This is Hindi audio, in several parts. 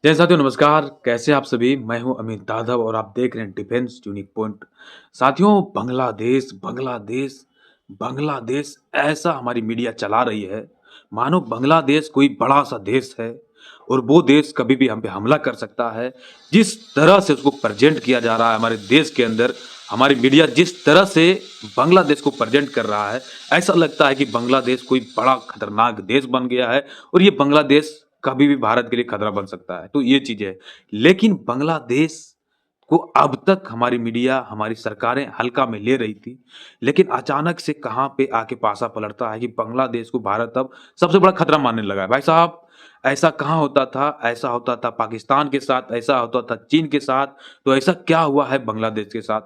जय साथियों नमस्कार, कैसे आप सभी? मैं हूँ अमित जाधव और आप देख रहे हैं डिफेंस यूनिक पॉइंट। साथियों बांग्लादेश, बांग्लादेश, बांग्लादेश ऐसा हमारी मीडिया चला रही है, मानो बांग्लादेश कोई बड़ा-सा देश है और वो देश कभी भी हम पे हमला कर सकता है। जिस तरह से उसको प्रेज़ेंट किया जा रहा है हमारे देश के अंदर, हमारी मीडिया जिस तरह से बांग्लादेश को प्रेज़ेंट कर रहा है, ऐसा लगता है कि बांग्लादेश कोई बड़ा खतरनाक देश बन गया है और ये बांग्लादेश कभी भी भारत के लिए खतरा बन सकता है, तो ये चीज़ है। लेकिन बांग्लादेश को अब तक हमारी मीडिया, हमारी सरकारें हल्का में ले रही थी, लेकिन अचानक से कहाँ पे आके पासा पलटता है कि बांग्लादेश को भारत अब सबसे बड़ा खतरा मानने लगा है। भाई साहब, ऐसा कहाँ होता था? ऐसा होता था पाकिस्तान के साथ, ऐसा होता था चीन के साथ, तो ऐसा क्या हुआ है बांग्लादेश के साथ?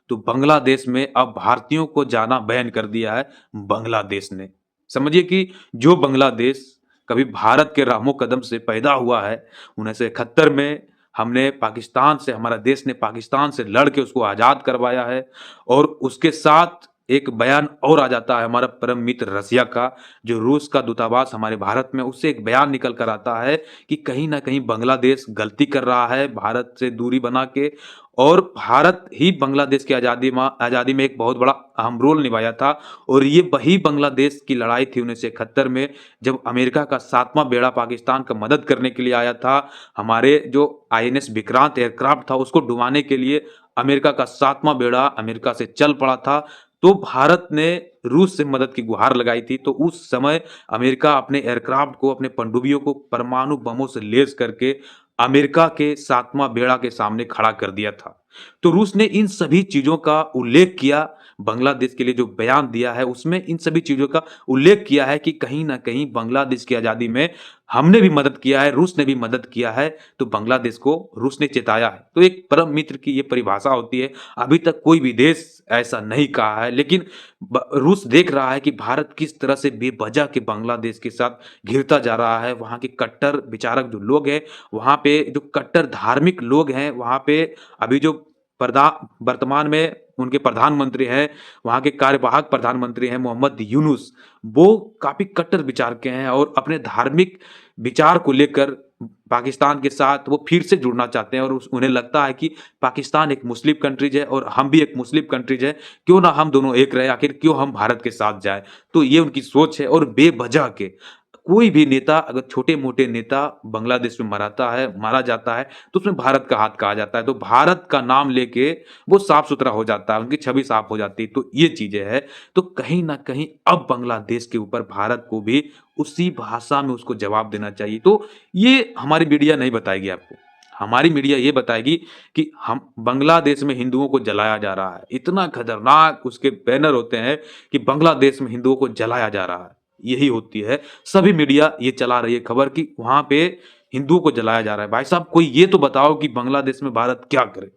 तो बांग्लादेश में अब भारतीयों को जाना बैन कर दिया है बांग्लादेश ने। समझिए कि जो बांग्लादेश कभी भारत के राहों कदम से पैदा हुआ है, 1971 में हमने पाकिस्तान से हमारा देश ने पाकिस्तान से लड़ के उसको आज़ाद करवाया है और उसके साथ एक बयान और आ जाता है हमारा परम मित्र रसिया का, जो रूस का दूतावास हमारे भारत में उससे एक बयान निकल कर आता है कि कहीं न कहीं बांग्लादेश गलती कर रहा है भारत से दूरी बना के और भारत ही बांग्लादेश की आज़ादी में एक बहुत बड़ा अहम रोल निभाया था और ये वही बांग्लादेश की लड़ाई थी 1971 में जब अमेरिका का 7वां बेड़ा पाकिस्तान का मदद करने के लिए आया था। हमारे जो आईएनएस विक्रांत एयरक्राफ्ट था उसको डुबाने के लिए अमेरिका का 7वां बेड़ा अमेरिका से चल पड़ा था। तो भारत ने रूस से मदद की गुहार लगाई थी। तो उस समय अमेरिका अपने एयरक्राफ्ट को, अपने पनडुब्बियों को परमाणु बमों से लैस करके अमेरिका के 7वां बेड़ा के सामने खड़ा कर दिया था। तो रूस ने इन सभी चीज़ों का उल्लेख किया, बांग्लादेश के लिए जो बयान दिया है उसमें इन सभी चीज़ों का उल्लेख किया है कि कहीं न कहीं बांग्लादेश की आज़ादी में हमने भी मदद किया है, रूस ने भी मदद किया है, तो बांग्लादेश को रूस ने चेताया है। तो एक परम मित्र की ये परिभाषा होती है, अभी तक कोई भी देश ऐसा नहीं कहा है, लेकिन रूस देख रहा है कि भारत किस तरह से बेवजह के बांग्लादेश के साथ घिरता जा रहा है। वहाँ के कट्टर विचारक जो लोग हैं, वहाँ पे जो कट्टर धार्मिक लोग हैं, वहाँ पे अभी जो प्रधा वर्तमान में उनके प्रधानमंत्री हैं, वहाँ के कार्यवाहक प्रधानमंत्री हैं मोहम्मद यूनुस, वो काफ़ी कट्टर विचार के हैं और अपने धार्मिक विचार को लेकर पाकिस्तान के साथ वो फिर से जुड़ना चाहते हैं और उन्हें लगता है कि पाकिस्तान एक मुस्लिम कंट्रीज़ है और हम भी एक मुस्लिम कंट्रीज़ है, क्यों ना हम दोनों एक रहें, आखिर क्यों हम भारत के साथ जाएँ? तो ये उनकी सोच है और बेवजह के कोई भी नेता अगर छोटे-मोटे नेता बांग्लादेश में मारा जाता है, तो उसमें भारत का हाथ कहा जाता है। तो भारत का नाम लेके वो साफ-सुथरा हो जाता है, उनकी छवि साफ हो जाती है। तो ये चीज़ें हैं। तो कहीं न कहीं अब बांग्लादेश के ऊपर भारत को भी उसी भाषा में उसको जवाब देना चाहिए। तो ये हमारी मीडिया नहीं बताएगी आपको। हमारी मीडिया ये बताएगी कि हम बांग्लादेश में हिंदुओं को जलाया जा रहा है। इतना खतरनाक उसके बैनर होते हैं कि बांग्लादेश में हिंदुओं को जलाया जा रहा है। यही होती है। सभी मीडिया ये चला रही है खबर कि वहाँ पे हिंदुओं को जलाया जा रहा है। भाई साहब कोई ये तो बताओ कि बांग्लादेश में भारत क्या करे?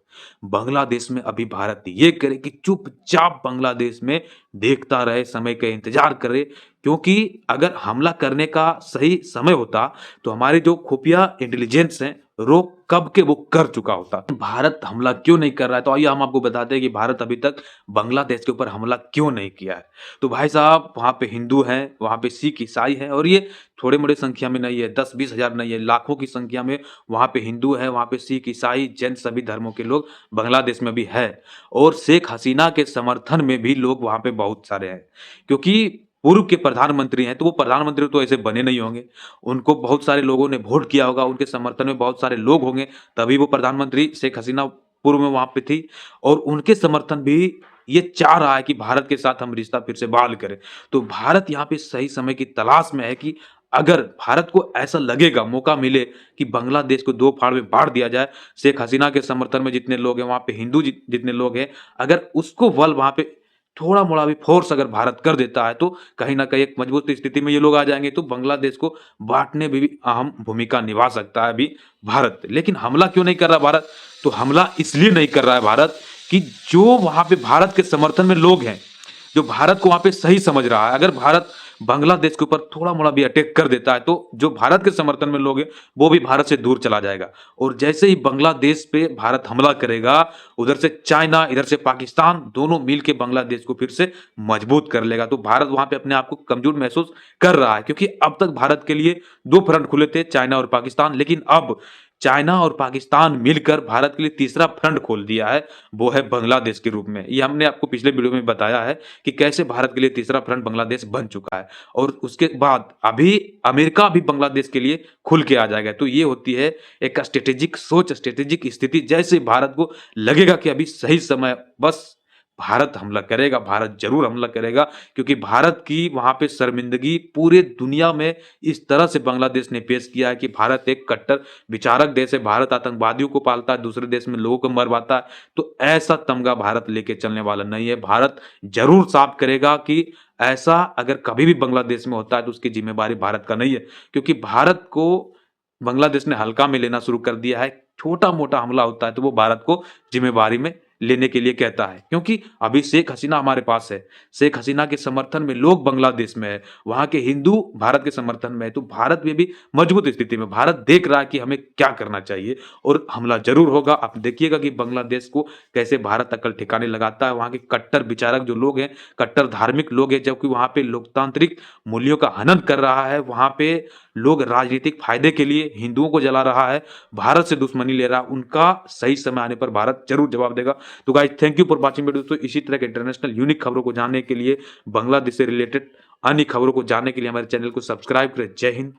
बांग्लादेश में अभी भारत ये करे कि चुपचाप बांग्लादेश में देखता रहे, समय का इंतज़ार करे क्योंकि अगर हमला करने का सही समय होता, तो हमारे जो खुफिया इंटेलिजेंस हैं, वो कब के वो कर चुका होता। भारत हमला क्यों नहीं कर रहा है? तो आइए हम आपको बताते हैं कि भारत अभी तक बांग्लादेश के ऊपर हमला क्यों नहीं किया है। तो भाई साहब वहाँ पे हिंदू हैं, वहाँ पे सिख, ईसाई हैं और ये थोड़े-मोड़े संख्या में नहीं है, 10-20 हज़ार नहीं है, लाखों की संख्या में वहाँ पे हिंदू हैं, वहाँ पे सिख, ईसाई, जैन सभी धर्मों के लोग बांग्लादेश में भी है और शेख हसीना के समर्थन में भी लोग वहाँ पे बहुत सारे हैं। क्योंकि पूर्व के प्रधानमंत्री हैं, तो वो प्रधानमंत्री तो ऐसे बने नहीं होंगे। उनको बहुत सारे लोगों ने वोट किया होगा, उनके समर्थन में बहुत सारे लोग होंगे, तभी वो प्रधानमंत्री शेख हसीना पूर्व में वहाँ पे थी और उनके समर्थन भी ये चाह रहा है कि भारत के साथ हम रिश्ता फिर से बहाल करें। तो भारत यहाँ पे सही समय की तलाश में है कि अगर भारत को ऐसा लगेगा, मौका मिले कि बांग्लादेश को 2 फाड़ में बाँट दिया जाए, शेख हसीना के समर्थन में जितने लोग हैं, वहाँ पे हिंदू जितने लोग हैं, अगर उसको बल वहाँ पे थोड़ा-मोड़ा भी फ़ोर्स अगर भारत कर देता है, तो कहीं न कहीं एक मजबूत स्थिति में ये लोग आ जाएँगे, तो बांग्लादेश को बाँटने में भी अहम भूमिका निभा सकता है अभी भारत। लेकिन हमला क्यों नहीं कर रहा भारत? तो हमला इसलिए नहीं कर रहा है भारत कि जो वहाँ पे भारत के समर्थन में लोग हैं, जो भारत को वहाँ पे सही समझ रहा है, अगर भारत बांग्लादेश के ऊपर थोड़ा-मोड़ा भी अटैक कर देता है, तो जो भारत के समर्थन में लोग हैं, वो भी भारत से दूर चला जाएगा और जैसे ही बांग्लादेश पे भारत हमला करेगा, उधर से चाइना, इधर से पाकिस्तान, दोनों मिल के बांग्लादेश को फिर से मजबूत कर लेगा। तो भारत वहाँ पे अपने आप को कमज़ोर महसूस कर रहा है क्योंकि अब तक भारत के लिए 2 फ्रंट खुले थे, चाइना और पाकिस्तान, लेकिन अब चाइना और पाकिस्तान मिलकर भारत के लिए तीसरा फ्रंट खोल दिया है, वो है बांग्लादेश के रूप में। ये हमने आपको पिछले वीडियो में बताया है कि कैसे भारत के लिए तीसरा फ्रंट बांग्लादेश बन चुका है और उसके बाद अभी अमेरिका भी बांग्लादेश के लिए खुल के आ जाएगा। तो ये होती है एक स्ट्रैटेजिक सोच, स्ट्रैटेजिक स्थिति जैसे भारत को लगेगा कि अभी सही समय बस भारत हमला करेगा, भारत ज़रूर हमला करेगा क्योंकि भारत की वहाँ पे शर्मिंदगी पूरे दुनिया में इस तरह से बांग्लादेश ने पेश किया है कि भारत एक कट्टर विचारक देश है, भारत आतंकवादियों को पालता है, दूसरे देश में लोगों को मरवाता है, तो ऐसा तमगा भारत लेके चलने वाला नहीं है। भारत ज़रूर साफ करेगा कि ऐसा अगर कभी भी बांग्लादेश में होता है तो उसकी ज़िम्मेवारी भारत का नहीं है क्योंकि भारत को बांग्लादेश ने हल्का में लेना शुरू कर दिया है। छोटा-मोटा हमला होता है तो वो भारत को ज़िम्मेवारी में लेने के लिए कहता है क्योंकि अभी शेख हसीना हमारे पास है। शेख हसीना के समर्थन में लोग बांग्लादेश में हैं, वहाँ के हिंदू भारत के समर्थन में है, तो भारत में भी मजबूत स्थिति में भारत देख रहा है कि हमें क्या करना चाहिए और हमला ज़रूर होगा। आप देखिएगा कि बांग्लादेश को कैसे भारत अक्ल ठिकाने लगाता है। वहाँ के कट्टर विचारक जो लोग हैं, कट्टर धार्मिक लोग हैं, जबकि वहाँ पे लोकतांत्रिक मूल्यों का हनन कर रहा है। वहाँ पे लोग राजनीतिक फ़ायदे के लिए हिंदुओं को जला रहा है, भारत से दुश्मनी ले रहा है। उनका सही समय आने पर भारत ज़रूर जवाब देगा। तो guys thank you for watching video. दोस्तों इसी तरह के इंटरनेशनल यूनिक खबरों को जानने के लिए, बांग्लादेश से रिलेटेड अन्य खबरों को जानने के लिए हमारे चैनल को सब्सक्राइब करें। जय हिंद।